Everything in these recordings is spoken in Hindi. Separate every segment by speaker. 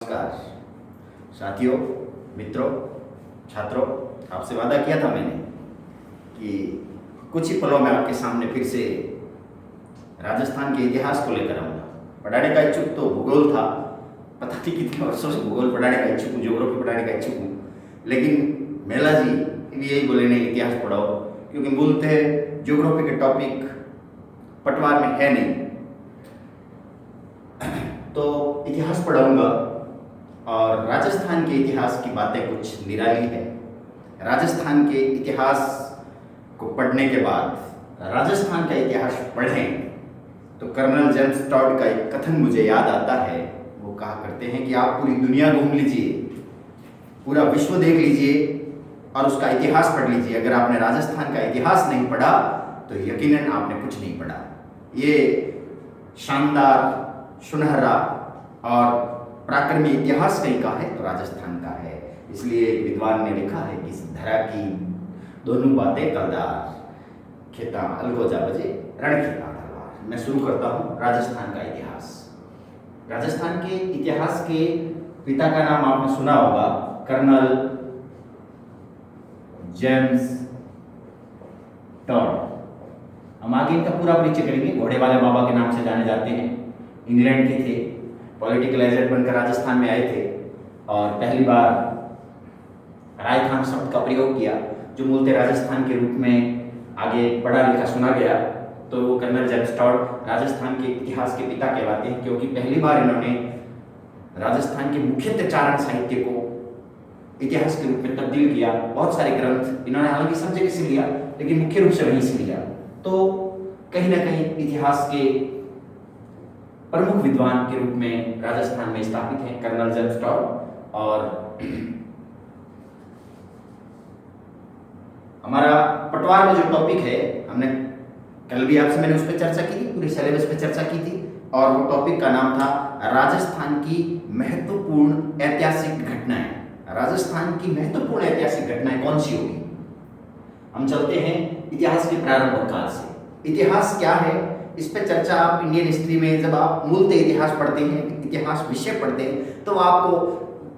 Speaker 1: नमस्कार साथियों, मित्रों, छात्रों, आपसे वादा किया था मैंने कि कुछ ही पलों में आपके सामने फिर से राजस्थान के इतिहास को लेकर आऊँगा। पढ़ाने का इच्छुक तो भूगोल था, पता नहीं कितने वर्षों से भूगोल पढ़ाने का इच्छुक हूँ, ज्योग्राफी पढ़ाने का इच्छुक हूँ, लेकिन मेला जी भी यही बोले नहीं इतिहास पढ़ाओ, क्योंकि मूलतः ज्योग्राफी के टॉपिक पटवार में है नहीं। तो इतिहास पढ़ाऊँगा और राजस्थान के इतिहास की बातें कुछ निराली है। राजस्थान के इतिहास को पढ़ने के बाद राजस्थान का इतिहास पढ़ें तो कर्नल जेम्स टॉड का एक कथन मुझे याद आता है। वो कहा करते हैं कि आप पूरी दुनिया घूम लीजिए, पूरा विश्व देख लीजिए और उसका इतिहास पढ़ लीजिए, अगर आपने राजस्थान का इतिहास नहीं पढ़ा तो यकीनन आपने कुछ नहीं पढ़ा। ये शानदार, सुनहरा और पराक्रमी इतिहास कहीं का है तो राजस्थान का है। इसलिए एक विद्वान ने लिखा है कि इस धरा की दोनों बातें कलदार, खेता अलगोजा बजे रण खेता तलवार। मैं शुरू करता हूँ राजस्थान का इतिहास। राजस्थान के इतिहास के पिता का नाम आपने सुना होगा, कर्नल जेम्स टॉड। हम आगे इनका पूरा परिचय करेंगे। घोड़े वाले बाबा के नाम से जाने जाते हैं, इंग्लैंड के थे, पॉलिटिकल एजेंट बनकर राजस्थान में आए थे और पहली बार राय खान शब्द का प्रयोग किया, जो मूलतः राजस्थान के रूप में आगे पढ़ा लिखा सुना गया। तो वो कर्नल जेम्स टॉड राजस्थान के इतिहास के पिता कहलाते हैं, क्योंकि पहली बार इन्होंने राजस्थान के मुख्यतः चारण साहित्य को इतिहास के रूप में तब्दील किया। बहुत सारे ग्रंथ इन्होंने हालांकि सब जगह से लिया, लेकिन मुख्य रूप से वहीं से लिया। तो कहीं ना कहीं इतिहास के प्रमुख विद्वान के रूप में राजस्थान में स्थापित हैं कर्नल जेम्स टॉड। और हमारा पटवार में जो टॉपिक है, हमने कल भी आपसे मैंने उस पर चर्चा की थी, पूरे सिलेबस पे चर्चा की थी, और वो टॉपिक का नाम था राजस्थान की महत्वपूर्ण ऐतिहासिक घटनाएं। राजस्थान की महत्वपूर्ण ऐतिहासिक घटनाएं कौन सी होगी? हम चलते हैं इतिहास के प्रारंभ काल से। इतिहास क्या है, इस पर चर्चा आप इंडियन हिस्ट्री में जब आप मूलतः इतिहास पढ़ते हैं, इतिहास विषय पढ़ते हैं, तो आपको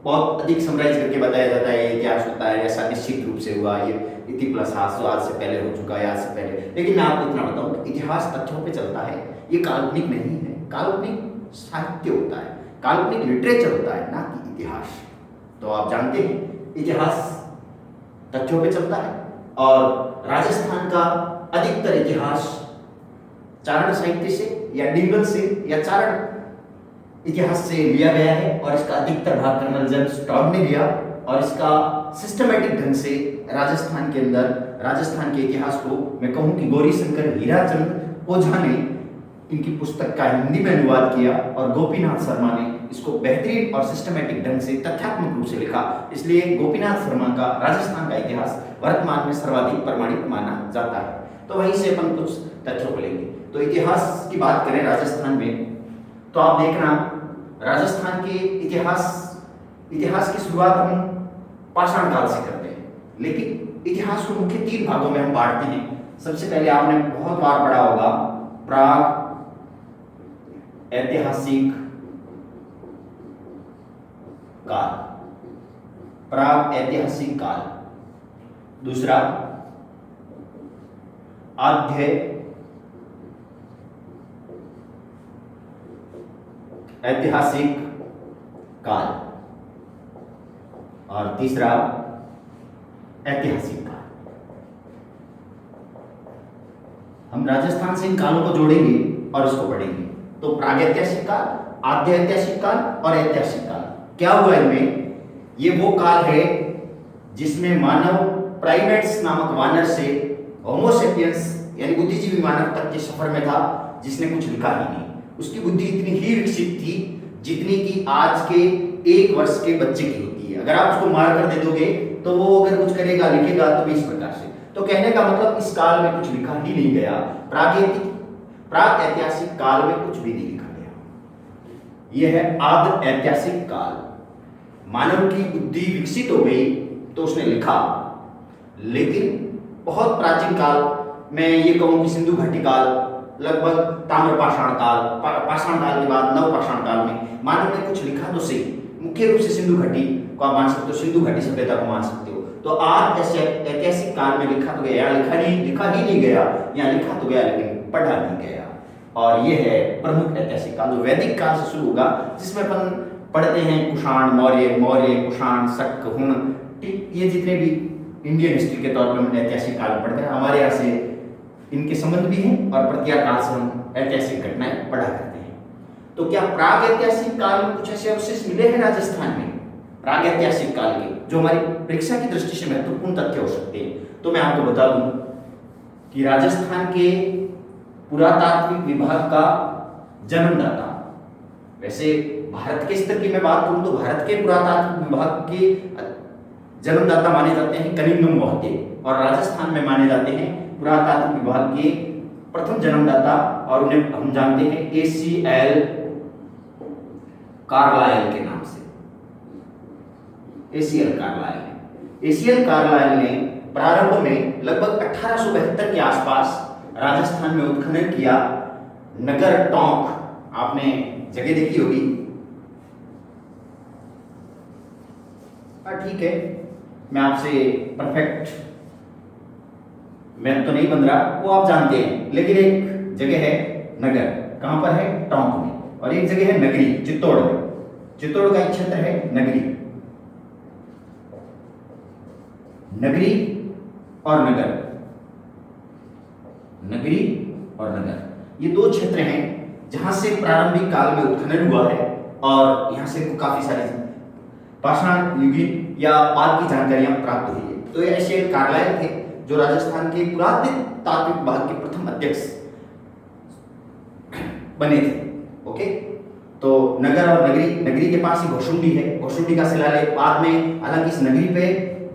Speaker 1: बहुत अधिक समराइज करके बताया जाता है ये इतिहास होता है, ऐसा निश्चित रूप से हुआ, ये इति प्लस हाथ आज से पहले हो चुका है, आज से पहले। लेकिन मैं आपको इतना बताऊं कि इतिहास तथ्यों पे चलता है, ये काल्पनिक नहीं है। काल्पनिक साहित्य होता है, काल्पनिक लिटरेचर होता है, ना कि इतिहास। तो आप जानते हैं इतिहास तथ्यों पे चलता है, और राजस्थान का अधिकतर इतिहास चारण साहित्य से या डिंगल से या चारण इतिहास से लिया गया है, और इसका अधिकतर भाग कर्नल जेम्स टॉड ने लिया, और इसका सिस्टमैटिक ढंग से राजस्थान के अंदर राजस्थान के इतिहास को मैं कहूं कि गौरीशंकर हीराचंद ओझा ने इनकी पुस्तक का हिंदी में अनुवाद किया, और गोपीनाथ शर्मा ने इसको बेहतरीन और सिस्टमैटिक ढंग से तथ्यात्मक रूप से लिखा। इसलिए गोपीनाथ शर्मा का राजस्थान का इतिहास वर्तमान में सर्वाधिक प्रमाणित माना जाता है। तो वहीं से अपन कुछ तथ्यों को लेंगे। तो इतिहास की बात करें राजस्थान में, तो आप देखना राजस्थान के इतिहास की शुरुआत हम पाषाण काल से करते हैं, लेकिन इतिहास को मुख्य 3 भागों में हम बांटते हैं। सबसे पहले आपने बहुत बार पढ़ा होगा प्राग ऐतिहासिक काल, प्राग ऐतिहासिक काल। दूसरा आद्य ऐतिहासिक काल, और तीसरा ऐतिहासिक काल। हम राजस्थान से इन कालों को जोड़ेंगे और इसको पढ़ेंगे। तो प्रागैतिहासिक काल, आद्य ऐतिहासिक काल और ऐतिहासिक काल। क्या हुआ इनमें? ये वो काल है जिसमें मानव प्राइमेट्स नामक वानर से होमोसेपियंस यानी बुद्धिजीवी मानव तक के सफर में था, जिसने कुछ लिखा ही नहीं। उसकी बुद्धि इतनी ही विकसित थी जितनी कि आज के 1 वर्ष के बच्चे की होती है। अगर आप उसको मार कर दे दोगे तो वो अगर कुछ करेगा, लिखेगा तो भी इस प्रकार से। तो कहने का मतलब इस काल में कुछ लिखा ही नहीं गया। प्राग ऐतिहासिक काल में कुछ भी नहीं लिखा गया। यह है आद्य ऐतिहासिक काल। मानव की बुद्धि विकसित हो गई तो उसने लिखा, लेकिन बहुत प्राचीन काल मैं ये कहूँ कि सिंधु घाटी काल, लगभग ताम्र पाषाण काल, पाषाण काल के बाद नव पाषाण काल में मानव ने कुछ लिखा तो सही, मुख्य रूप से सिंधु घाटी को आप मान सकते हो, सिंधु घाटी सभ्यता को मान सकते हो। तो आज ऐसे ऐतिहासिक काल में लिखा तो गया, लिखा ही नहीं गया, या लिखा तो गया लेकिन पढ़ा नहीं गया। और ये है प्रमुख ऐतिहासिक काल जो वैदिक काल से शुरू होगा, जिसमें अपन पढ़ते हैं कुषाण, मौर्य, कुषाण, शक, हुण, ठीक, ये जितने भी इंडियन हिस्ट्री के तौर पर हम ऐतिहासिक काल में पढ़ते हैं, हमारे यहाँ से इनके संबंध भी हैं और प्रक्रिया काल से हम ऐतिहासिक घटनाएं पढ़ा करते हैं। तो क्या प्राग ऐतिहासिक काल में कुछ ऐसे अवशेष मिले हैं राजस्थान में प्राग ऐतिहासिक काल के, जो हमारी परीक्षा की दृष्टि से महत्वपूर्ण तथ्य हो सकते हैं? तो मैं आपको बता दूं कि राजस्थान के पुरातात्विक विभाग का जन्मदाता, वैसे भारत के स्तर की मैं बात करूं तो भारत के पुरातात्विक विभाग के जन्मदाता माने जाते हैं कनिंगम मोहिते, और राजस्थान में माने जाते हैं पुरातात्विक विभाग के प्रथम जन्मदाता, और उन्हें हम जानते हैं ACL कार्लाइल के नाम से। ACL कार्लाइल ने प्रारंभ में लगभग 1872 के आसपास राजस्थान में उत्खनन किया। नगर टोंक, आपने जगह देखी होगी, ठीक है, मैं आपसे परफेक्ट मैप तो नहीं बन रहा, वो आप जानते हैं, लेकिन एक जगह है नगर, कहां पर है? टोंक में, और एक जगह है नगरी, चित्तौड़ में। चित्तौड़ का एक क्षेत्र है नगरी और नगर, ये दो क्षेत्र हैं जहां से प्रारंभिक काल में उत्खनन हुआ है, और यहां से काफी सारी पाषाण युगीन या बाद की जानकारियां प्राप्त हुई है। तो ये ACL कार्लाइल थे जो राजस्थान के पुरातात्विक विभाग के प्रथम अध्यक्ष बने थे। ओके, तो नगर और नगरी के पास ही घोशुंडी है, घोशुंडी का शिलालेख बाद में, हालांकि इस नगरी पे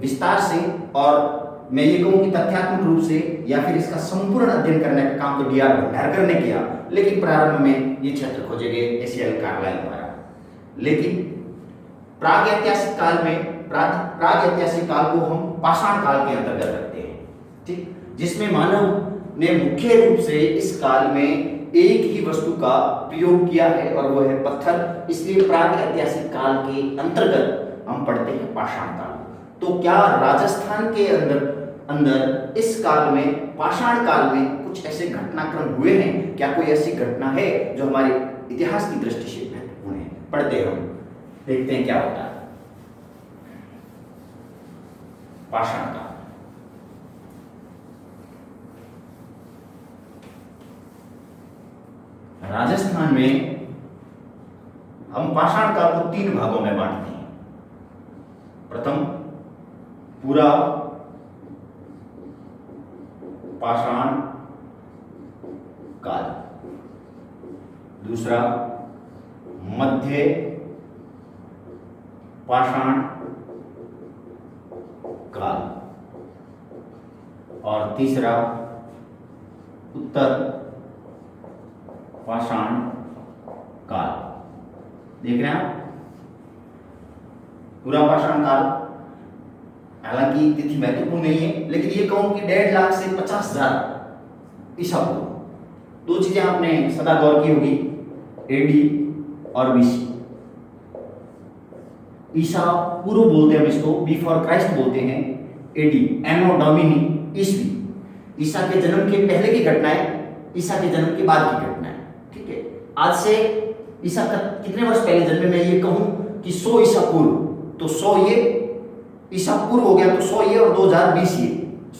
Speaker 1: विस्तार से, और मैं ये कहूं कि तथ्यात्मक रूप से या फिर इसका संपूर्ण अध्ययन करने का काम तो DR भंडारकर ने किया, लेकिन प्रारंभ में ये क्षेत्र खोजे गए ACL कार्लाइल द्वारा। लेकिन प्राग ऐतिहासिक काल को हम पाषाण काल के अंतर्गत रखते हैं, ठीक, जिसमें मानव ने मुख्य रूप से इस काल में एक ही वस्तु का प्रयोग किया है, और वो है पत्थर। इसलिए प्राग ऐतिहासिक काल के अंतर्गत हम पढ़ते हैं पाषाण काल। तो क्या राजस्थान के अंदर इस काल में, पाषाण काल में, कुछ ऐसे घटनाक्रम हुए हैं? क्या कोई ऐसी घटना है जो हमारे इतिहास की दृष्टि से महत्वपूर्ण है? पढ़ते हम, देखते हैं क्या होता है। पाषाण काल, राजस्थान में हम पाषाण काल को 3 भागों में बांटते हैं। प्रथम पूरा पाषाण काल, दूसरा मध्य पाषाण काल, और तीसरा उत्तर पाषाण काल। देख रहे हैं आप, पूरा पाषाण काल, हालांकि तिथि महत्वपूर्ण नहीं है, लेकिन ये कहूं कि 1.5 लाख से 50,000 ईसा पूर्व। 2 चीजें आपने सदा गौर की होगी, AD और BC। ईसा पूर्व बोलते हैं हम इसको, बिफोर क्राइस्ट बोलते हैं, AD एनो डोमिनी, ईसवी। ईसा के जन्म के पहले की घटनाएं, ईसा के जन्म के बाद की घटनाएं, ठीक है। आज से ईसा का कितने वर्ष पहले जन्मे, मैं ये कहूं कि 100 ईसा पूर्व, तो 100 ये ईसा पूर्व हो गया, तो 100 ये और 2020 ये,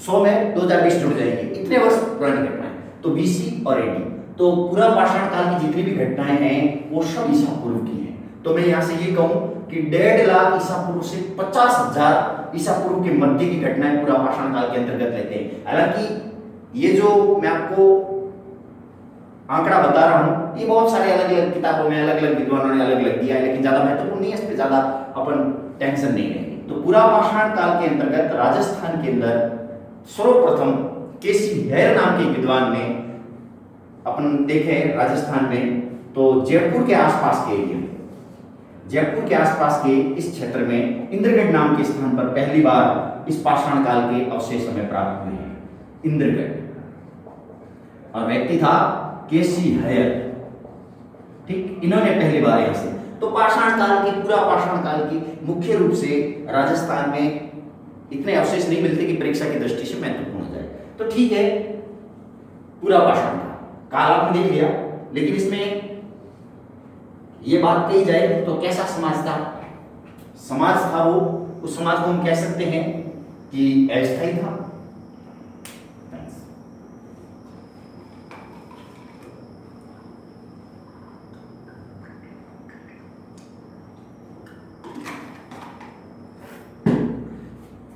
Speaker 1: 100 में 2020 जुड़ जाएंगे, इतने वर्ष पुरानी घटनाएं, तो BC और AD। तो पूरा पाषाण काल की जितनी भी घटनाएं हैं वो सब ईसा पूर्व की हैं। तो मैं यहां से ये कहूं कि 1.5 लाख ईसा पूर्व से 50,000 ईसा पूर्व के मध्य की घटनाएं पूरा पाषाण काल के अंतर्गत लेते हैं। हालांकि ये जो मैं आपको आंकड़ा बता रहा हूं, ये बहुत सारे अलग अलग किताबों में अलग अलग विद्वानों ने अलग अलग दिया है, लेकिन ज्यादा महत्वपूर्ण नहीं है, इस पर ज्यादा अपन टेंशन नहीं लेंगे। तो पूरा पाषाण काल के अंतर्गत राजस्थान के अंदर सर्वप्रथम केसी हेयर नाम के विद्वान ने, अपन देखे राजस्थान में तो जयपुर के आसपास के एरिया, जयपुर के आसपास के इस क्षेत्र में इंद्रगढ़ नाम के स्थान पर पहली बार इस पाषाण काल के अवशेष हमें प्राप्त हुए हैं, इंद्रगढ़। और व्यक्ति था केसी हेयर, ठीक, इन्होंने पहली बार यहां से, तो पाषाण काल की, पूरा पाषाण काल की मुख्य रूप से राजस्थान में इतने अवशेष नहीं मिलते कि परीक्षा की दृष्टि से महत्वपूर्ण हो जाए। तो ठीक है, पूरा पाषाण काल आपने देख लिया, लेकिन इसमें ये बात कही जाए तो कैसा समाज था? समाज था वो, उस समाज को हम कह सकते हैं कि अस्थायी था।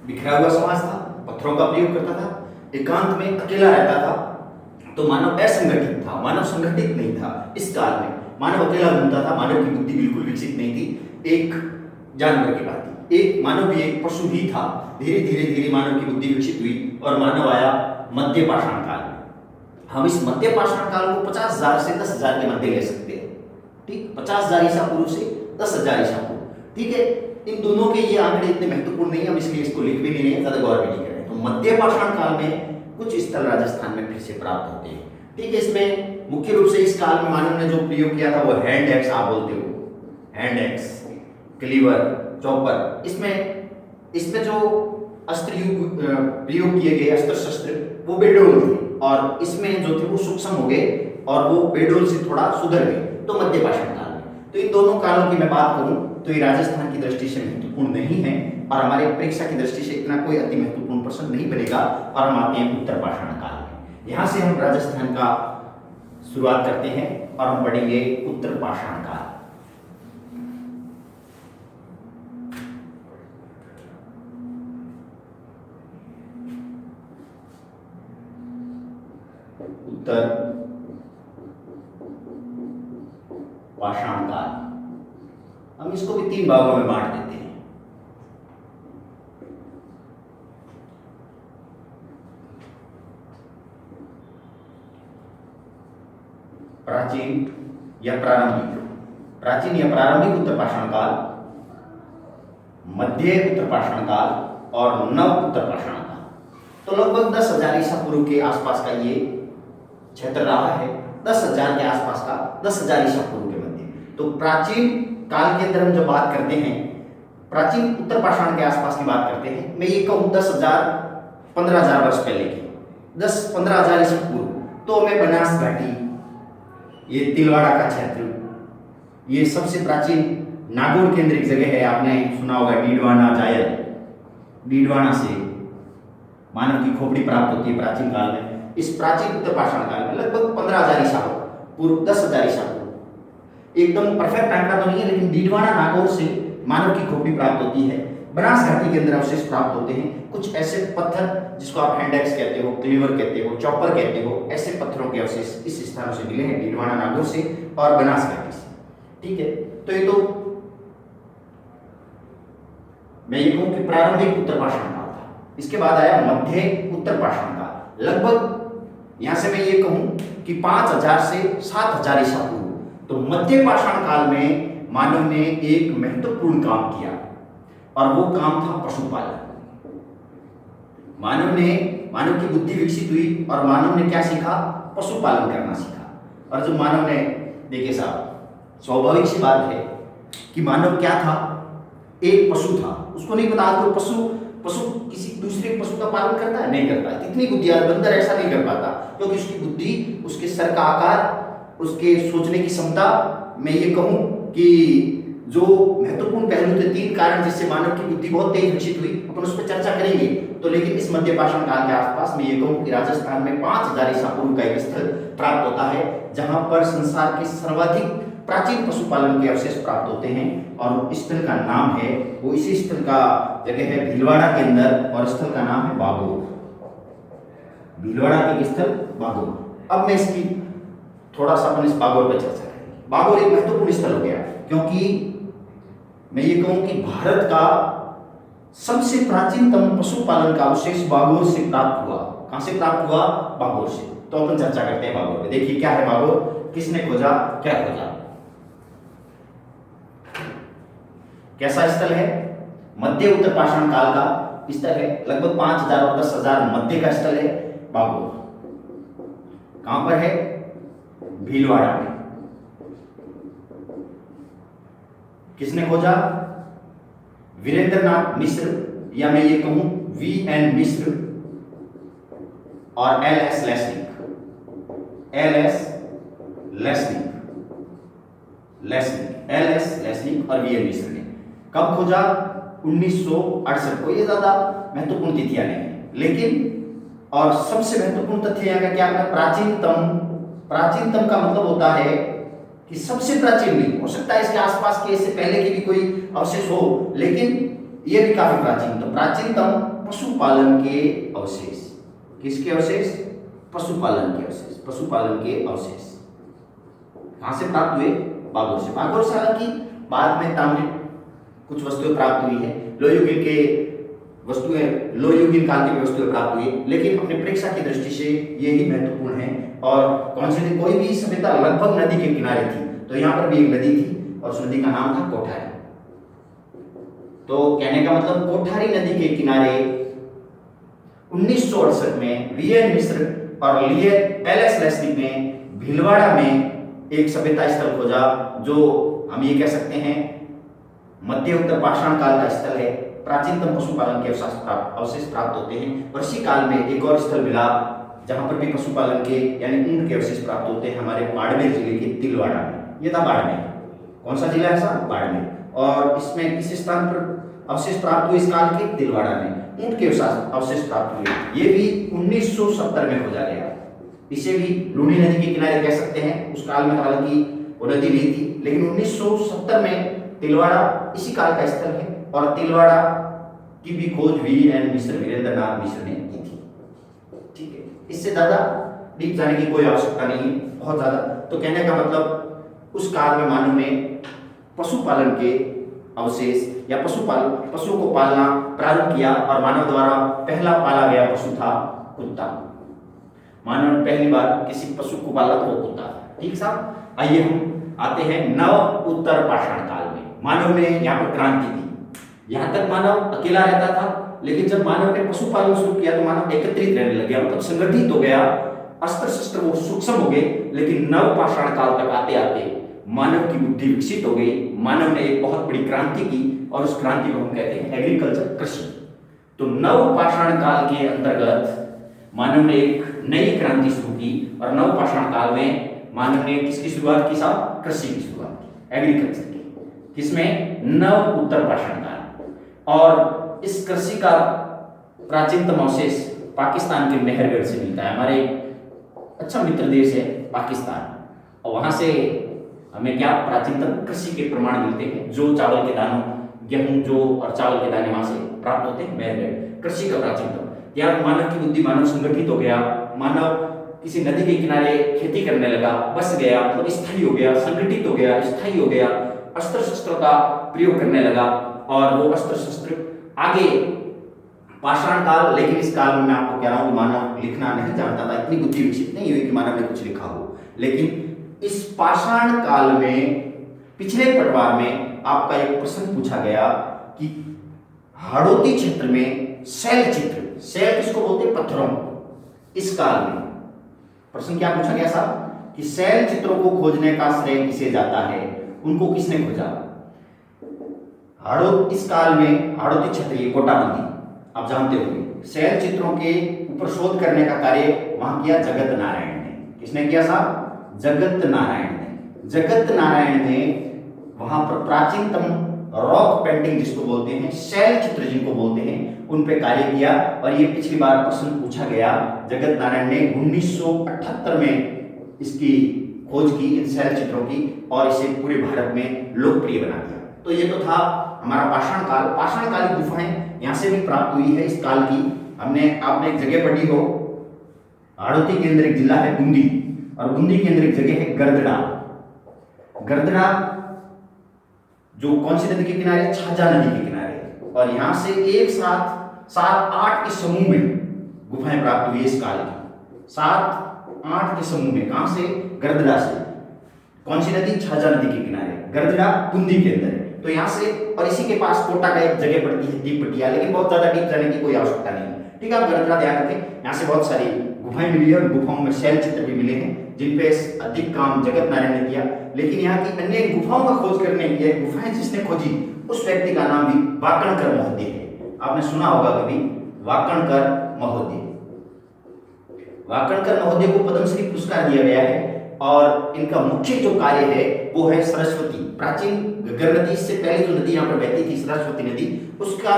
Speaker 1: बिखरा हुआ समाज था, पत्थरों का प्रयोग करता था, एकांत में अकेला रहता था, तो मानव असंगठित था, मानव संगठित नहीं था। इस काल में मानव अकेला घूमता था, मानव की बुद्धि बिल्कुल विकसित नहीं थी, एक जानवर की बात थी, एक मानव भी एक पशु ही था। धीरे धीरे धीरे मानव की बुद्धि विकसित हुई और मानव आया मध्य पाषाण काल में। हम इस मध्य पाषाण काल को 50,000 से 10,000 के मध्य ले सकते हैं, ठीक, 50,000 ईसा पूर्व से 10,000 ईसा पूर्व, ठीक है। इन दोनों के ये आंकड़े इतने महत्वपूर्ण नहीं है, हम इसलिए इसको लिख भी नहीं रहे हैं, ज्यादा गौर भी नहीं कर रहे हैं। तो मध्य पाषाण काल में कुछ स्थल राजस्थान में फिर से प्राप्त होते हैं, ठीक है। इसमें मुख्य रूप से इस काल में मानव ने जो प्रयोग किया था वो हैंड एक्स, आप बोलते हो हैंड एक्स, क्लीवर, चॉपर। इसमें जो अस्त्र प्रयोग किए गए अस्त्र शस्त्र वो बेडोल थे, और इसमें जो थे वो सूक्ष्म हो गए और वो बेडोल से थोड़ा सुधर गए, तो मध्य पाषाण काल में। तो इन दोनों कालों की मैं बात करूं तो ये राजस्थान की दृष्टि से महत्वपूर्ण नहीं है, और हमारे परीक्षा की दृष्टि से इतना कोई अति महत्वपूर्ण प्रश्न नहीं बनेगा। और हम आते हैं उत्तर पाषाण काल में। यहाँ से हम राजस्थान का शुरुआत करते हैं और हम पढ़ेंगे उत्तर पाषाण काल। उत्तर पाषाण काल, हम इसको भी 3 भागों में बांट देते हैं। प्राचीन या प्रारंभिक उत्तर पाषाण काल, मध्य उत्तर पाषाण काल और नव उत्तर पाषाण काल। तो लगभग 10,000 ईसा पूर्व के आसपास का ये क्षेत्र रहा है, 10,000 के आसपास का, 10,000 ईसा पूर्व के मध्य। तो प्राचीन काल के अंदर हम जब बात करते हैं, प्राचीन उत्तर पाषाण के आसपास की बात करते हैं, मैं ये कहूँ 10,000 15,000 वर्ष पहले की, 10-15,000 ईसा पूर्व, तो मैं बनास घाटी, ये तिलवाड़ा का क्षेत्र, ये सबसे प्राचीन नागौर केंद्रित जगह है। आपने सुना होगा डीडवाना जायल, डीडवाना से मानव की खोपड़ी प्राप्त होती है प्राचीन काल में। इस प्राचीन उत्तर पाषाण काल में लगभग 15,000 ईसा पूर्व, 10,000 ईसा पूर्व, एकदम परफेक्ट आंकड़ा तो नहीं है, लेकिन डीडवाना नागौर से मानव की खोपड़ी प्राप्त होती है। बनास घाटी के अंदर अवशेष प्राप्त होते हैं, कुछ ऐसे पत्थर जिसको आप हैंडेक्स कहते हो, क्लीवर कहते हो, चॉपर कहते हो, ऐसे पत्थरों के अवशेष इस स्थानों से मिले हैं, डीडवाना नागौर से और बनास घाटी से, ठीक है। तो ये तो मैं ये कहूं कि प्रारंभिक उत्तर पाषाण काल था। इसके बाद आया मध्य उत्तर पाषाण काल, लगभग यहां से मैं ये कहूं कि 5,000 से 7,000 ईसा पूर्व। तो मध्य पाषाण काल में मानव ने एक महत्वपूर्ण काम किया, और वो काम था पशुपालन। मानव की बुद्धि विकसित हुई और मानव ने क्या सीखा? पशुपालन करना सीखा। और जो मानव ने, देखिए साहब, स्वाभाविक सी बात है कि मानव क्या था? एक पशु था, उसको नहीं पता कोई पशु किसी दूसरे पशु का पालन करता है, नहीं करता। इतनी बुद्धिमान बंदर ऐसा नहीं कर पाता, क्योंकि उसकी बुद्धि, उसके सर का आकार, उसके सोचने की क्षमता, मैं ये कहूं कि जो महत्वपूर्ण पहलू थे, 3 कारण जिससे मानव की बुद्धि बहुत तेज विकसित हुई, अपन उस पर चर्चा करेंगे। तो लेकिन इस मध्य पाषाण काल के आसपास मैं ये कहूं कि राजस्थान में 5,000 ईसा पूर्व का एक स्थल प्राप्त होता है, जहां पर संसार के सर्वाधिक प्राचीन पशुपालन के अवशेष प्राप्त होते हैं। और स्थल का नाम है, वो इसी स्थल का जगह है भीलवाड़ा के अंदर, और स्थल का नाम है बागोर। भीलवाड़ा के स्थल बागोर। अब मैं इसकी थोड़ा सा अपन इस बागोर पर चर्चा करेंगे। बागोर एक महत्वपूर्ण स्थल हो गया, क्योंकि मैं ये कहूं कि भारत का सबसे प्राचीनतम पशुपालन का अवशेष बागोर से प्राप्त हुआ। कहां से प्राप्त हुआ? बागोर से। तो अपन चर्चा करते हैं बागोर पे। देखिए क्या है बागोर, किसने खोजा, क्या खोजा, कैसा स्थल है? मध्य उत्तर पाषाण काल का स्थल है, लगभग 5,000 और 10,000 मध्य का स्थल है बागोर। कहां पर है? भीलवाड़ा में। किसने खोजा? वीरेंद्रनाथ मिश्र, या मैं ये कहूं वी.एन. मिश्र और एल.एस. लेस्निक। एल.एस. लेस्निक और वी.एन. मिश्र ने कब खोजा? 1968 को। ये ज्यादा महत्वपूर्ण तिथियां नहीं है, लेकिन और सबसे महत्वपूर्ण तथ्य यहाँ का क्या है? प्राचीनतम। प्राचीनतम का मतलब होता है कि सबसे प्राचीन भी हो सकता है, इसके आसपास के, इससे पहले के भी कोई अवशेष हो, लेकिन ये भी काफी प्राचीन। तो प्राचीनतम पशुपालन के अवशेष। किसके अवशेष? पशुपालन के अवशेष। पशुपालन के अवशेष कहां से प्राप्त हुए? बागोर से। बागोर से हालांकि बाद में ताम्र कुछ वस्तुएं प्राप्त हुई है, लोहयुगीन के वस्तुएं, लोहयुगीन काल की वस्तुएं प्राप्त हुई, लेकिन अपने प्रेक्षा की दृष्टि से ये ही महत्वपूर्ण है। और कौन सी? कोई भी सभ्यता लगभग नदी के किनारे थी, तो यहाँ पर भी एक नदी थी और उस नदी का नाम था कोठारी। तो कहने का मतलब कोठारी नदी के किनारे 1968 में वी.एन. मिश्र और एल.एस. लेस्निक ने भीलवाड़ा में एक सभ्यता स्थल खोजा, जो हम ये कह सकते हैं मध्य उत्तर पाषाण काल का स्थल है। प्राचीनतम पशुपालन के अवशेष प्राप्त होते हैं। और इसी काल में एक और स्थल मिला जहां पर भी पशुपालन के यानी ऊंट के अवशेष प्राप्त होते हैं, हमारे बाड़मेर जिले के तिलवाड़ा में। ये था बाड़मेर। कौन सा जिला है साहब? बाड़मेर। और इसमें किस स्थान पर अवशेष प्राप्त हुए इस काल के? तिलवाड़ा में ऊंट के अवशेष प्राप्त हुए। ये भी 1970 में खोजा गया। इसे भी लूनी नदी के किनारे कह सकते हैं। उस काल में हालांकि वो नदी नहीं थी, लेकिन 1970 में तिलवाड़ा इसी काल का स्थल है। और तिलवाड़ा की भी खोज वी.एन. मिश्र, वीरेंद्रनाथ मिश्र ने की थी। ठीक है, इससे ज्यादा डीप जाने की कोई आवश्यकता नहीं है, बहुत ज्यादा। तो कहने का मतलब उस काल में मानव ने पशुपालन के अवशेष या पशु को पालना प्रारंभ किया, और मानव द्वारा पहला पाला गया पशु था कुत्ता। मानव ने पहली बार किसी पशु को पाला तो वो कुत्ता था। ठीक साहब, आइए हम आते हैं नव उत्तर पाषाण काल में। मानव ने यहाँ पर क्रांति दी। यहाँ तक मानव अकेला रहता था, लेकिन जब मानव ने पशुपालन शुरू किया तो मानव एकत्रित रहने लग गया, मतलब संगठित हो गया, अस्त्र शस्त्र वो सूक्ष्म हो गए। लेकिन नव पाषाण काल तक आते आते मानव की बुद्धि विकसित हो गई। मानव ने एक बहुत बड़ी क्रांति की, और उस क्रांति को हम कहते हैं एग्रीकल्चर, कृषि। तो नव पाषाण काल के अंतर्गत मानव ने एक नई क्रांति शुरू की, और नव पाषाण काल में मानव ने किसकी शुरुआत की साहब? कृषि की शुरुआत की, एग्रीकल्चर की। किसमें? नव उत्तर पाषाण काल। और इस कृषि का प्राचीनतम अवशेष पाकिस्तान के मेहरगढ़ से मिलता है। हमारे अच्छा मित्र देश है पाकिस्तान, और वहां से हमें क्या प्राचीनतम कृषि के प्रमाण मिलते हैं। जो चावल के दानों, गेहूं जो और चावल के दाने वहां से प्राप्त होते हैं, मेहरगढ़ कृषि का प्राचीनतम। यहाँ मानव की बुद्धि, मानव संगठित हो गया, मानव किसी नदी के किनारे खेती करने लगा, बस गया, मतलब स्थायी हो गया, संगठित हो गया, स्थायी हो गया, अस्त्र शस्त्रों का प्रयोग करने लगा। और वो अस्त्र शस्त्र आगे पाषाण काल, लेकिन इस काल में मैं आपको कह रहा हूं कि मानव लिखना नहीं जानता था, इतनी बुद्धि विकसित नहीं हुई कि मानव ने कुछ लिखा हो। लेकिन इस पाषाण काल में पिछले पटवार में आपका एक प्रश्न पूछा गया कि हाड़ौती क्षेत्र में शैल चित्र, शैल किसको बोलते हैं? पत्थरों। इस काल में प्रश्न क्या पूछा गया साहब कि शैल चित्रों को खोजने का श्रेय किसे जाता है? उनको किसने खोजा? इस काल में हाड़ौती क्षेत्र, ये कोटाबंदी आप जानते होंगे, शैल चित्रों के ऊपर शोध करने का कार्य वहां किया जगत नारायण ने। किसने किया साहब? जगत नारायण ने। जगत नारायण ने वहां पर प्राचीनतम रॉक पेंटिंग जिसको बोलते हैं, शैल चित्र जिनको बोलते हैं, उन पे कार्य किया। और ये पिछली बार प्रश्न पूछा गया, जगत नारायण ने 1978 में इसकी खोज की, इन शैल चित्रों की, और इसे पूरे भारत में लोकप्रिय बना दिया। तो ये तो था हमारा पाषाण काल। पाषाण काल की गुफाएं यहाँ से भी प्राप्त हुई है इस काल की। आपने एक जगह पढ़ी हो, हाड़ौती के अंदर एक जिला है बूंदी, और बूंदी के अंदर एक जगह है गर्दड़ा। गर्दड़ा जो कौन सी नदी के किनारे? छाजा नदी के किनारे। और यहां से एक साथ 7-8 के समूह में गुफाएं प्राप्त हुई इस काल की। 7-8 के समूह में। कहां से? गर्दड़ा से। कौन सी नदी? छाजा नदी के किनारे, गर्दड़ा बूंदी के अंदर। तो यहाँ से, और इसी के पास कोटा का एक जगह पड़ती है दीप पटिया, लेकिन बहुत ज्यादा डीप जाने की कोई आवश्यकता नहीं है। ठीक है, आप गलत ध्यान रखें। यहाँ से बहुत सारी गुफाएं मिली है और गुफाओं में शैल चित्र भी मिले हैं जिन पे अधिक काम जगत नारायण ने किया। लेकिन यहाँ की अन्य गुफाओं का खोज करने के लिए गुफाएं जिसने खोजी उस व्यक्ति का नाम भी वाकणकर महोदय है। आपने सुना होगा कभी वाकणकर महोदय। वाकणकर महोदय को पद्मश्री पुरस्कार दिया गया है और इनका मुख्य जो कार्य है वो है सरस्वती, प्राचीन घग्गर नदी, इससे पहले जो नदी यहाँ पर बहती थी सरस्वती नदी, उसका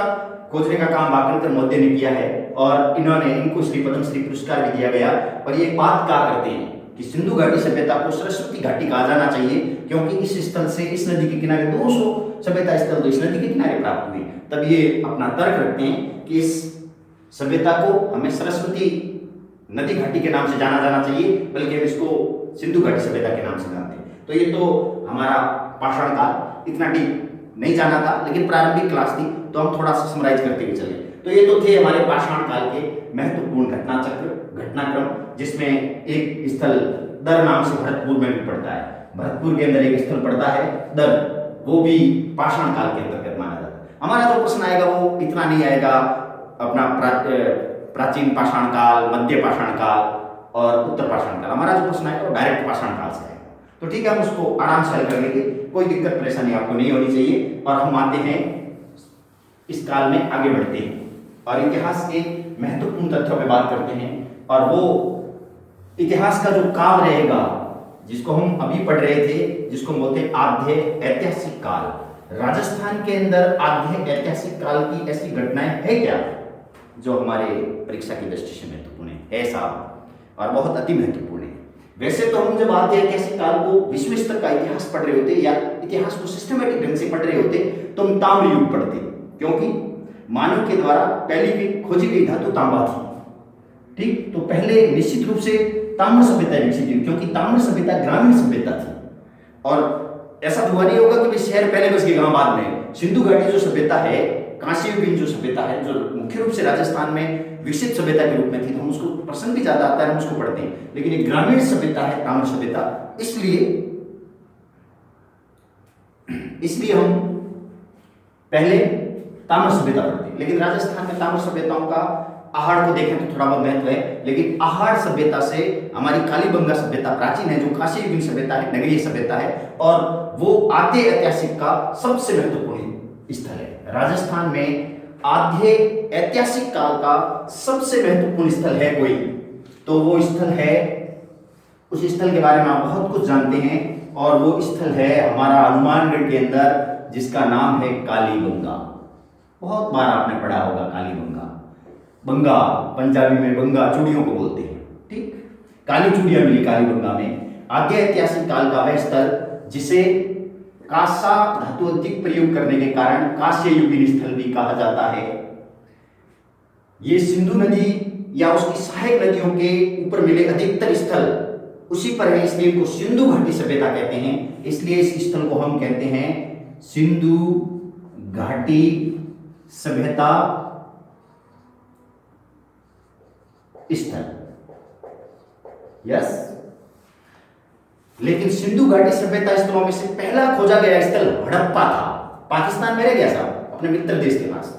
Speaker 1: खोजने का काम वाकणकर महोदय ने किया है और इनको श्री पद्मश्री पुरस्कार भी दिया गया। और ये बात क्या करते हैं कि सिंधु घाटी सभ्यता को सरस्वती घाटी कहा जाना चाहिए क्योंकि इस स्थल से इस नदी के किनारे 200 सभ्यता स्थल तो इस नदी के किनारे प्राप्त हुए। तब ये अपना तर्क रखते हैं कि इस सभ्यता को हमें सरस्वती नदी घाटी के नाम से जाना जाना चाहिए, बल्कि हम इसको सिंधु घाटी सभ्यता के नाम से जानते हैं। तो ये तो हमारा पाषाण काल, इतना डीप नहीं जाना था, लेकिन प्रारंभिक क्लास थी तो हम थोड़ा सा समराइज करते हुए चले। तो ये तो थे हमारे पाषाण काल के महत्वपूर्ण घटना चक्र, घटनाक्रम, जिसमें एक स्थल दर नाम से भरतपुर में भी पड़ता है। भरतपुर के अंदर एक स्थल पड़ता है दर, वो भी पाषाण काल के अंतर्गत माना जाता है। हमारा जो प्रश्न आएगा वो इतना नहीं आएगा अपना प्राचीन पाषाण काल, मध्य पाषाण काल और उत्तर पाषाण काल। हमारा जो प्रश्न आएगा वो डायरेक्ट पाषाण काल से आएगा। तो ठीक है, हम उसको आराम से हल कर लेंगे, कोई दिक्कत परेशानी आपको नहीं होनी चाहिए। और हम आते हैं इस काल में, आगे बढ़ते हैं और इतिहास के महत्वपूर्ण तथ्यों पर बात करते हैं। और वो इतिहास का जो काम रहेगा जिसको हम अभी पढ़ रहे थे, जिसको बोलते हैं आद्य ऐतिहासिक काल। राजस्थान के अंदर आद्य ऐतिहासिक काल की ऐसी घटनाएं है क्या जो हमारे परीक्षा की दृष्टि से महत्वपूर्ण है साहब, और बहुत अति महत्वपूर्ण है। वैसे तो हम जब आद्य ऐतिहासिक काल को विश्व स्तर का इतिहास पढ़ रहे होते या इतिहास को सिस्टमेटिक ढंग से पढ़ रहे होते तो हम ताम्र युग पढ़ते, क्योंकि मानव के द्वारा पहली भी खोजी गई धातु तांबा थी। ठीक, तो पहले निश्चित रूप से ताम्र सभ्यता विकसित हुई क्योंकि ताम्र सभ्यता ग्रामीण सभ्यता थी। और ऐसा हुआ नहीं होगा कि शहर पहले बस के गांव बाद में। सिंधु घाटी जो सभ्यता है, कांस्ययुगीन जो सभ्यता है, जो मुख्य रूप से राजस्थान में विकसित सभ्यता के रूप में थी, तो हम उसको प्रश्न भी ज्यादा आता है, हम उसको पढ़ते हैं। लेकिन एक ग्रामीण सभ्यता है ताम्र सभ्यता, इसलिए हम पहले ताम्र सभ्यता पढ़ते हैं। लेकिन राजस्थान में ताम्र सभ्यताओं का आहड़ को देखें तो थोड़ा बहुत महत्व है, लेकिन आहड़ सभ्यता से हमारी कालीबंगा सभ्यता प्राचीन है, जो कांस्ययुगीन सभ्यता है, नगरीय सभ्यता है, और वो आद्य ऐतिहासिक का सबसे महत्वपूर्ण स्थल है। राजस्थान में आद्य ऐतिहासिक काल का सबसे महत्वपूर्ण स्थल है कोई, तो वो स्थल है, उस स्थल के बारे में आप बहुत कुछ जानते हैं, और वो स्थल है हमारा हनुमानगढ़ के अंदर, जिसका नाम है कालीबंगा। बहुत बार आपने पढ़ा होगा कालीबंगा। बंगा पंजाबी में बंगा चूड़ियों को बोलते हैं। ठीक, काली चूड़ियां मिली कालीबंगा में। आद्य ऐतिहासिक काल का वह स्थल जिसे कांसा धातु अधिक प्रयोग करने के कारण कांस्य युगीन स्थल भी कहा जाता है। ये सिंधु नदी या उसकी सहायक नदियों के ऊपर मिले अधिकतर स्थल उसी पर है, इसलिए इनको सिंधु घाटी सभ्यता कहते हैं। इसलिए इस स्थल को हम कहते हैं सिंधु घाटी सभ्यता स्थल। यस, लेकिन सिंधु घाटी सभ्यता स्थलों में से पहला खोजा गया स्थल हड़प्पा था। पाकिस्तान में रह गया साहब, अपने मित्र देश के पास।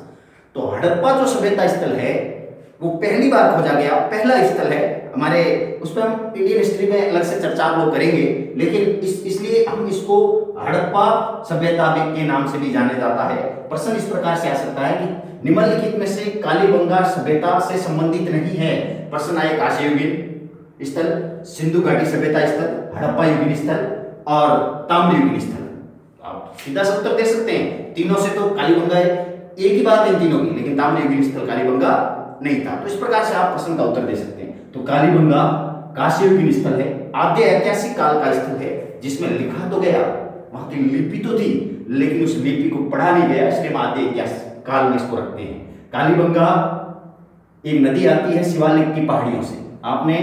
Speaker 1: तो हड़प्पा जो सभ्यता स्थल है वो पहली बार खोजा गया, पहला स्थल है हमारे। उस पर हम इंडियन हिस्ट्री में अलग से चर्चा आप लोग करेंगे, लेकिन इसलिए हम इसको हड़प्पा सभ्यता के नाम से भी जाना जाता है। प्रश्न इस प्रकार से आ सकता है कि निम्नलिखित में से कालीबंगा सभ्यता से संबंधित नहीं है। प्रश्न आए कांस्ययुगीन स्थल, सिंधु घाटी सभ्यता स्थल, हड़प्पा युगीन स्थल और ताम्र युगीन स्थल। आप सीधा सा उत्तर दे सकते हैं, तीनों से तो कालीबंगा एक ही बात है तीनों की, लेकिन ताम्र युगीन स्थल कालीबंगा नहीं था। तो इस प्रकार से आप प्रश्न का उत्तर दे सकते हैं। तो कालीबंगा कांस्ययुगीन स्थल है, आद्य ऐतिहासिक काल का स्थल है, जिसमें लिखा तो गया, वहां की लिपि तो थी, लेकिन उस लिपि को पढ़ा नहीं गया, इसलिए हम आद्य ऐतिहासिक काल में इसको रखते हैं। कालीबंगा एक नदी आती है शिवालिक की पहाड़ियों से। आपने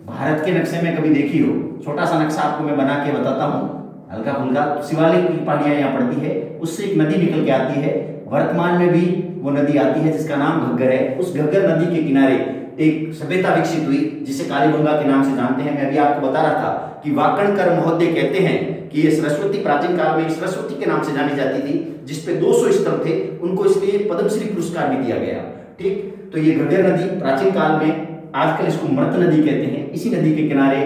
Speaker 1: भारत के नक्शे में कभी देखी हो, छोटा सा नक्शा आपको मैं बना के बताता हूँ हल्का फुल्का। शिवालिक की पहाड़ियां यहाँ पड़ती है, उससे एक नदी निकल के आती है। वर्तमान में भी वो नदी आती है जिसका नाम घग्गर है। उस घग्गर नदी के किनारे एक सभ्यता विकसित हुई जिसे कालीबंगा के नाम से जानते हैं। मैं अभी आपको बता रहा था कि वाकणकर महोदय कहते हैं कि ये सरस्वती प्राचीन काल में सरस्वती के नाम से जानी जाती थी, जिसपे 200 स्थल थे, उनको इसलिए पद्मश्री पुरस्कार भी दिया गया। ठीक, तो ये घग्गर नदी प्राचीन काल में, आजकल इसको मृत नदी कहते हैं, इसी नदी के किनारे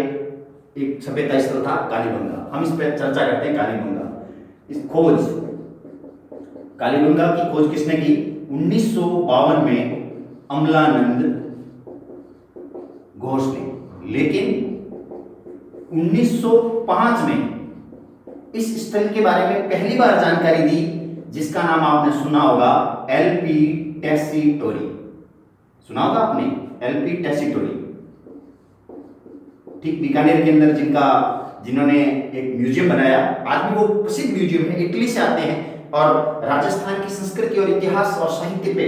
Speaker 1: एक सभ्यता स्थल था कालीबंगा। हम इस पर चर्चा करते हैं कालीबंगा। इस खोज, कालीबंगा की खोज किसने की? 1952 में अमलानंद घोष ने। लेकिन 1905 में इस स्थल के बारे में पहली बार जानकारी दी, जिसका नाम आपने सुना होगा, एलपी टेसीटोरी। सुना होगा आपने, एलपी टेसीटोरी। ठीक, बीकानेर के अंदर जिन्होंने एक म्यूजियम बनाया, आज भी वो प्रसिद्ध म्यूजियम है, इटली से आते हैं और राजस्थान की संस्कृति और इतिहास और साहित्य पे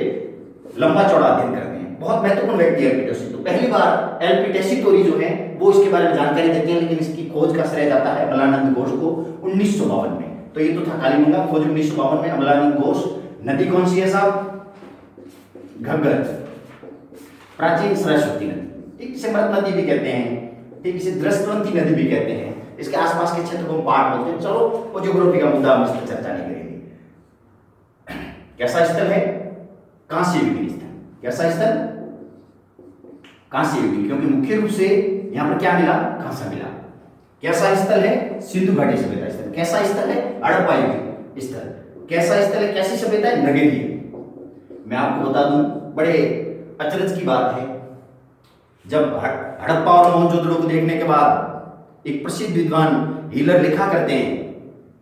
Speaker 1: लंबा चौड़ा अध्ययन करते हैं। बहुत महत्वपूर्ण व्यक्ति है एलपी टेसीटोरी। तो पहली बार एलपी टेसीटोरी जो है वो इसके बारे में जानकारी देते हैं, लेकिन इसकी खोज का श्रेय जाता है अमलानंद घोष को 1952 में। तो ये तो था कालीबंगा खोज 1952 में, अमलानंद घोष। नदी कौन सी है साहब? घग्गर, प्राचीन सरस्वती नदी। ठीक, इसे मृत नदी भी कहते हैं, ठीक, इसे दृष्टवंती नदी भी कहते हैं। इसके आसपास के क्षेत्र को पहाड़ बोलते हैं। चलो, वो ज्योग्राफी का मुद्दा हम इस पर चर्चा नहीं करेंगे। कैसा स्थल है? कांस्य युगीन स्थल। कैसा स्थल? कांस्य युगीन, क्योंकि मुख्य रूप से यहां पर क्या मिला? कांसा मिला। कैसा स्थल है? सिंधु घाटी सभ्यता स्थल। कैसा स्थल है? हड़प्पा युगीन स्थल। कैसा स्थल है? कैसी सभ्यता है? नगरीय। मैं आपको बता दूं, बड़े अचरज की बात है, जब हड़प्पा और मोहनजोदड़ो को देखने के बाद एक प्रसिद्ध विद्वान हीलर लिखा करते हैं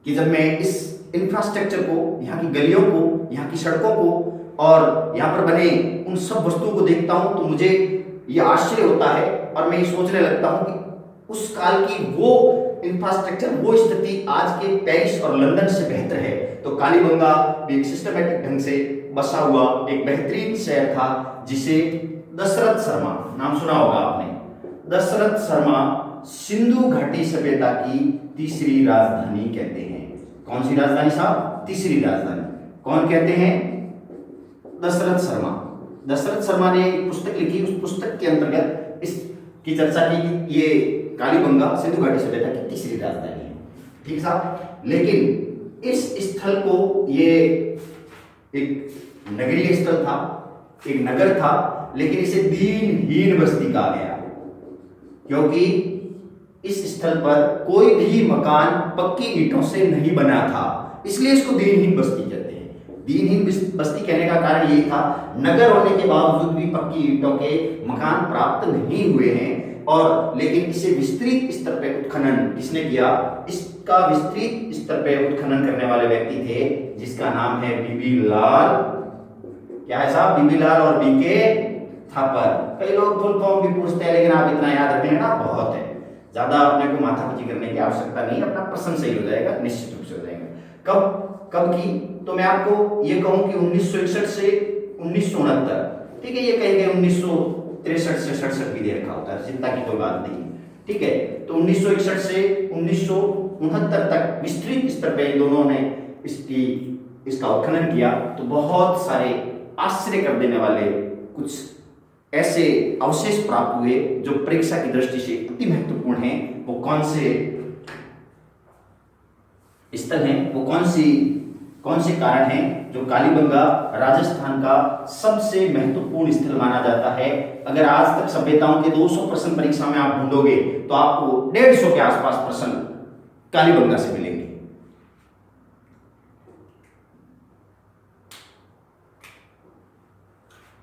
Speaker 1: कि जब मैं इस इंफ्रास्ट्रक्चर को, यहाँ की गलियों को, यहाँ की सड़कों को और यहाँ पर बने उन सब वस्तुओं को देखता हूं तो मुझे ये आश्चर्य होता है और मैं ये सोचने लगता हूं कि उस काल की वो इंफ्रास्ट्रक्चर, वो स्थिति आज के पेरिस और लंदन से बेहतर है। तो कालीबंगा भी एक सिस्टमैटिक ढंग से बसा हुआ एक बेहतरीन शहर था, जिसे दशरथ शर्मा, नाम सुना होगा आपने, दशरथ शर्मा सिंधु घाटी सभ्यता की तीसरी राजधानी कहते हैं। कौन सी राजधानी साहब? तीसरी राजधानी। कौन कहते हैं? दशरथ शर्मा। दशरथ शर्मा ने एक पुस्तक लिखी, उस पुस्तक के अंतर्गत इसकी चर्चा की कि ये कालीबंगा सिंधु घाटी सभ्यता की तीसरी राजधानी है। ठीक साहब, लेकिन इस स्थल को, ये एक नगरीय स्थल था, एक नगर था, लेकिन इसे दीनहीन बस्ती कहा गया, क्योंकि इस स्थल पर कोई भी मकान पक्की ईंटों से नहीं बना था, इसलिए इसको दीनहीन बस्ती कहते हैं। दीनहीन बस्ती कहने का कारण यही था, नगर होने के बावजूद भी पक्की ईंटों के मकान प्राप्त नहीं हुए हैं। और लेकिन इसे विस्तृत स्तर पर उत्खनन किसने किया? इसका विस्तृत स्तर पर उत्खनन करने वाले व्यक्ति थे, जिसका नाम है बीबी लाल। क्या है साहब? बीबी लाल और बीके थापर। कई लोग फुल फॉर्म भी पूछते हैं, लेकिन आप इतना याद रखेंगे ना, बहुत है, ज्यादा अपने को माथापच्ची करने की आवश्यकता नहीं है, अपना प्रश्न सही हो जाएगा, निश्चित रूप से हो जाएगा। कब की? तो मैं आपको ये कहूं कि 1961 से 1969, ठीक है, ये कहेंगे 1963 से 67 भी दे रखा होता है, चिंता की कोई बात नहीं, ठीक है। तो 1961 से 1969 तक विस्तृत स्तर पर इन दोनों ने इसका उत्खनन किया। तो बहुत सारे आश्चर्य कर देने वाले कुछ ऐसे अवशेष प्राप्त हुए जो परीक्षा की दृष्टि से अति महत्वपूर्ण हैं। वो कौन से स्थल हैं, वो कौन से कारण हैं जो कालीबंगा राजस्थान का सबसे महत्वपूर्ण स्थल माना जाता है। अगर आज तक सभ्यताओं के 200 प्रश्न परीक्षा में आप ढूंढोगे तो आपको 150 के आसपास प्रश्न कालीबंगा से मिलेंगे।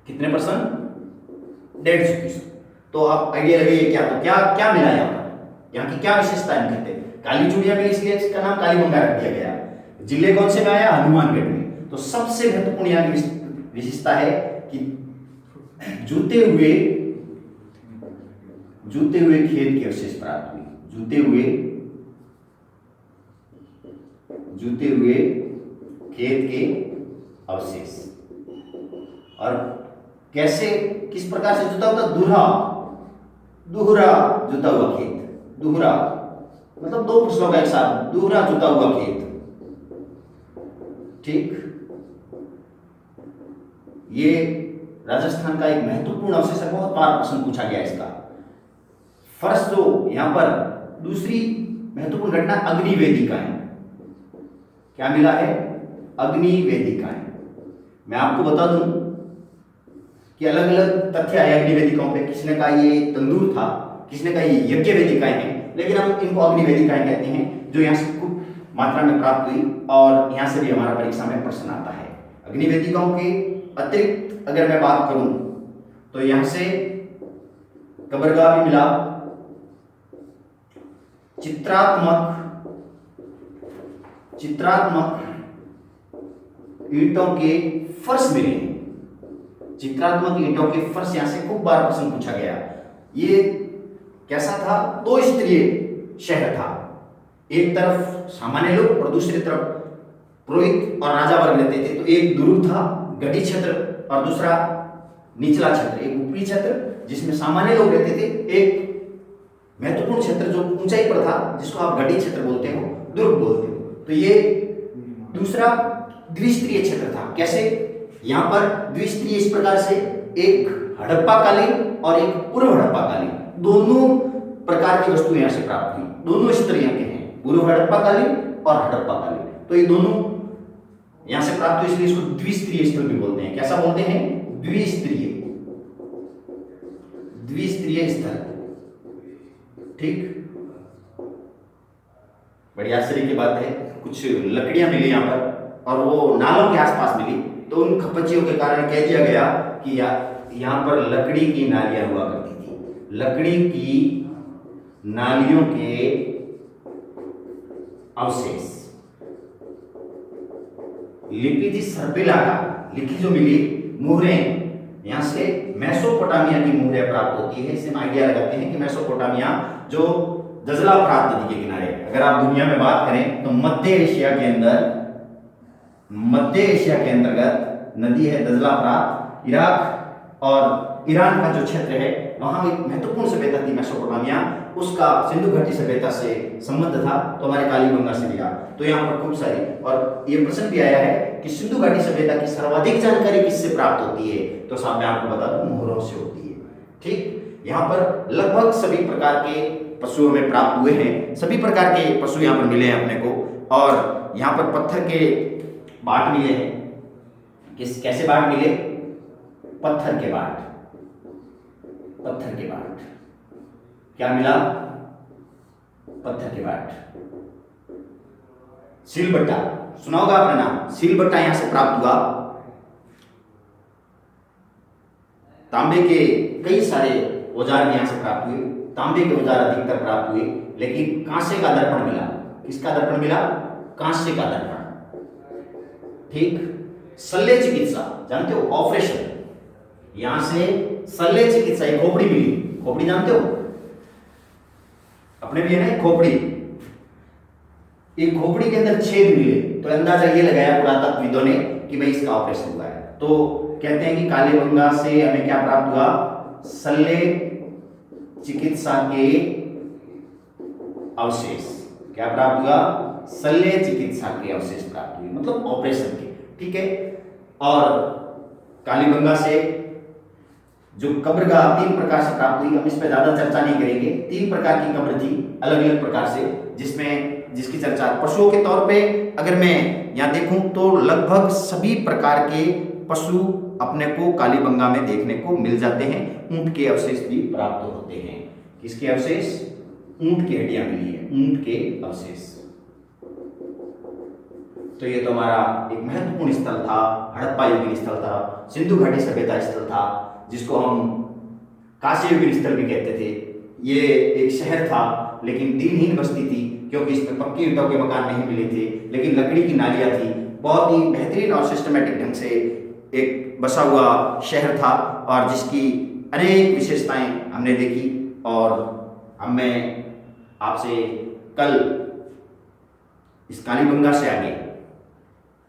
Speaker 1: कितने परसेंट? 150%। तो आप आइडिया लगाइए क्या, तो क्या मिला यहाँ की क्या विशेषताएं कहते हैं? काली चूड़िया में, इसलिए इसका नाम कालीबंगा रख दिया गया। जिले कौन से में आया? हनुमानगढ़ में। तो सबसे महत्वपूर्ण यहाँ की विशेषता है कि जूते हुए खेत के अवशेष प्राप्त हुए। जूते हुए खेत के अवशेष। और कैसे, किस प्रकार से जुता होता? दुहरा जुता हुआ खेत। दुहरा मतलब दो फसलों का एक साथ, दुहरा जुता हुआ खेत, ठीक। ये राजस्थान का एक महत्वपूर्ण अवशेष है, बहुत बार प्रश्न पूछा गया इसका। फर्स्ट जो यहां पर दूसरी महत्वपूर्ण घटना अग्निवेदिकाएं। क्या मिला है? अग्निवेदिकाएं। मैं आपको बता दूं, कि अलग अलग तथ्य आए अग्निवेदिकाओं पे। किसने कहा ये तंदूर था, किसने कहा ये यज्ञ वेदिकाएं हैं, लेकिन हम इनको अग्निवेदिकाएं कहते हैं, जो यहाँ से खूब मात्रा में प्राप्त हुई और यहाँ से भी हमारा परीक्षा में प्रश्न आता है। अग्निवेदिकाओं के अतिरिक्त अगर मैं बात करूं तो यहाँ से कब्रगाह भी मिला, चित्रात्मक ईंटों के फर्श मिले। चित्रात्मक ईंटों के फर्श यहां से खूब बार प्रश्न पूछा गया। ये कैसा था? 2 स्तरीय शहर था, एक तरफ सामान्य लोग और दूसरी तरफ पुरोहित और राजा वर्ग रहते थे। तो एक दुर्ग था, गढ़ी क्षेत्र, और दूसरा निचला क्षेत्र, एक ऊपरी क्षेत्र जिसमें सामान्य लोग रहते थे, एक महत्वपूर्ण क्षेत्र जो ऊंचाई पर था जिसको आप गढ़ी क्षेत्र बोलते हो, दुर्ग बोलते हो। तो ये दूसरा द्विस्तरीय क्षेत्र था। कैसे? यहाँ पर द्विस्तरीय इस प्रकार से, एक हड़प्पा कालीन और एक पूर्व हड़प्पा कालीन, दोनों प्रकार की वस्तु यहाँ से प्राप्त हुई। दोनों स्तरीय के हैं, पूर्व हड़प्पा कालीन और हड़प्पा कालीन। तो ये दोनों यहाँ से प्राप्त हुई, इसलिए इसको द्विस्तरीय स्थल भी बोलते हैं। कैसा बोलते हैं? द्विस्तरीय स्थल। ठीक, बड़ी आश्चर्य की बात है, कुछ लकड़ियां मिली यहाँ पर और वो नालों के आसपास मिली, तो उन खपच्चियों के कारण कह दिया गया कि यहाँ पर लकड़ी की नालियां हुआ करती थी। लकड़ी की नालियों के अवशेष। लिपि थी सर्पिला का, लिखी जो मिली मुहरें, यहां से मेसोपोटामिया की मुहरें प्राप्त होती है। इससे हम आइडिया लगाते हैं कि मेसोपोटामिया जो दजला फ्रात नदी के किनारे, अगर आप दुनिया में बात करें तो मध्य एशिया के अंतर्गत नदी है दजला फ्रात। इराक और ईरान का जो क्षेत्र है वहां एक महत्वपूर्ण सभ्यता थी मेसोपोटामिया, उसका सिंधु घाटी सभ्यता से संबंध था, तो हमारे कालीबंगा से लिया। तो यहाँ पर खूब सारी, और ये प्रश्न भी आया है कि सिंधु घाटी सभ्यता की सर्वाधिक जानकारी किससे प्राप्त होती है? तो साहब मैं आपको बता दूं, मोहरों से होती है। ठीक, यहाँ पर लगभग सभी प्रकार के पशु हमें प्राप्त हुए हैं, सभी प्रकार के पशु यहाँ पर मिले हैं अपने को। और यहाँ पर पत्थर के बाट मिले हैं। कैसे बाट मिले? पत्थर के बाट। क्या मिला? पत्थर के बाट। सीलबट्टा सुना होगा आपने नाम, सीलबट्टा यहां से प्राप्त हुआ। तांबे के कई सारे औजार यहां से प्राप्त हुए, तांबे के औजार अधिकतर प्राप्त हुए, लेकिन कांसे का दर्पण मिला। किसका दर्पण मिला? कांसे का दर्पण। ठीक, शल्य चिकित्सा जानते हो, ऑपरेशन, यहां से शल्य चिकित्सा, एक खोपड़ी मिली। खोपड़ी जानते हो, अपने भी है ना खोपड़ी, एक खोपड़ी के अंदर छेद मिले, तो अंदाजा ये लगाया पुरातत्वविदों ने कि भाई इसका ऑपरेशन हुआ है। तो कहते हैं कि कालीबंगा से हमें क्या प्राप्त हुआ? शल्य चिकित्सा के अवशेष। क्या प्राप्त हुआ? शल्य चिकित्सा के अवशेष प्राप्त हुए, मतलब ऑपरेशन के। ठीक है, और कालीबंगा से जो कब्रगाह 3 प्रकार से प्राप्त हुई, हम इस पर ज्यादा चर्चा नहीं करेंगे। 3 प्रकार की कब्र थी अलग अलग प्रकार से, जिसकी चर्चा पशुओं के तौर पे अगर मैं यहाँ देखूं तो लगभग सभी प्रकार के पशु अपने को कालीबंगा में देखने को मिल जाते हैं। ऊंट के अवशेष भी प्राप्त होते हैं। किसके अवशेष? ऊंट की हड्डियां मिली है, ऊंट के अवशेष। तो ये तो हमारा एक महत्वपूर्ण स्थल था, हड़प्पा युगीन स्थल था, सिंधु घाटी सभ्यता स्थल था, जिसको हम कांस्य युगीन स्थल भी कहते थे। ये एक शहर था लेकिन दिनहीन बस्ती थी, क्योंकि इसमें पक्की ईंटों के मकान नहीं मिले थे, लेकिन लकड़ी की नालियां थी। बहुत ही बेहतरीन और सिस्टमेटिक ढंग से एक बसा हुआ शहर था, और जिसकी अनेक विशेषताएं हमने देखी। और अब मैं आपसे कल इस कालीबंगा से आगे,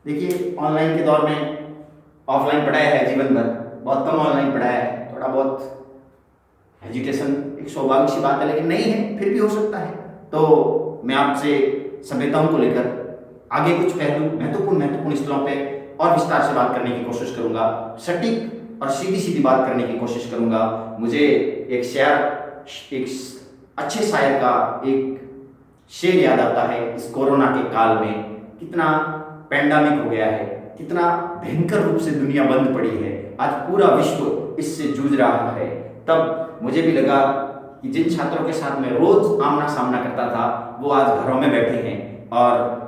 Speaker 1: देखिए ऑनलाइन के दौर में ऑफलाइन पढ़ाया है जीवन भर, बहुत कम ऑनलाइन पढ़ाया है, थोड़ा बहुत हेजिटेशन, एक सौभाग्य सी बात है, लेकिन नहीं है, फिर भी हो सकता है। तो मैं आपसे सभ्यताओं को लेकर आगे कुछ पहलू महत्वपूर्ण स्थलों पे और विस्तार से बात करने की कोशिश करूंगा, सटीक और सीधी सीधी बात करने की कोशिश करूंगा। मुझे एक अच्छे शायर का एक शेर याद आता है। इस कोरोना के काल में कितना पैंडेमिक हो गया है, कितना भयंकर रूप से दुनिया बंद पड़ी है, आज पूरा विश्व इससे जूझ रहा है, तब मुझे भी लगा कि जिन छात्रों के साथ मैं रोज आमना सामना करता था वो आज घरों में बैठे हैं, और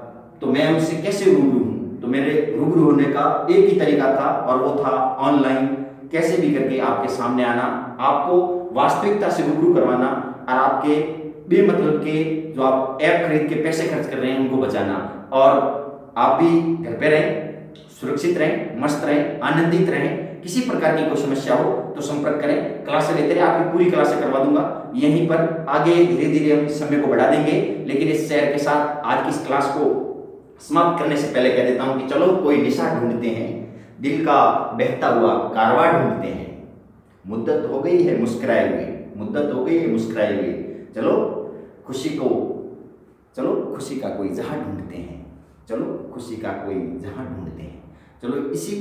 Speaker 1: तो मैं उनसे कैसे रूबरू हूँ। तो मेरे रूबरू होने का एक ही तरीका था और वो था ऑनलाइन, कैसे भी करके आपके सामने आना, आपको वास्तविकता से रूबरू करवाना और आपके बेमतलब के जो आप ऐप खरीद के पैसे खर्च कर रहे हैं उनको बचाना, और आप भी घर पे रहें, सुरक्षित रहें, मस्त रहें, आनंदित रहें। किसी प्रकार की कोई समस्या हो तो संपर्क करें, क्लासें लेते रहे, आपकी पूरी क्लासें करवा दूंगा यहीं पर। आगे धीरे धीरे हम इस समय को बढ़ा देंगे, लेकिन इस शेयर के साथ आज की इस क्लास को समाप्त करने से पहले कह देता हूं कि चलो कोई निशा ढूंढते हैं, दिल का बहता हुआ कारवां ढूंढते हैं। मुद्दत हो गई है मुस्कुराए हुए, मुद्दत हो गई है मुस्कुराए हुए, चलो खुशी का कोई जहां ढूंढते हैं, चलो खुशी का कोई जहां ढूंढते हैं। चलो इसी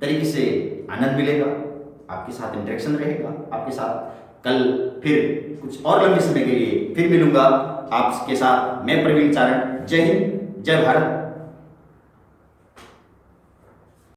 Speaker 1: तरीके से आनंद मिलेगा, आपके साथ इंटरेक्शन रहेगा, आपके साथ कल फिर कुछ और लंबे समय के लिए फिर मिलूंगा आपके साथ। मैं प्रवीण चारण, जय हिंद, जय भारत।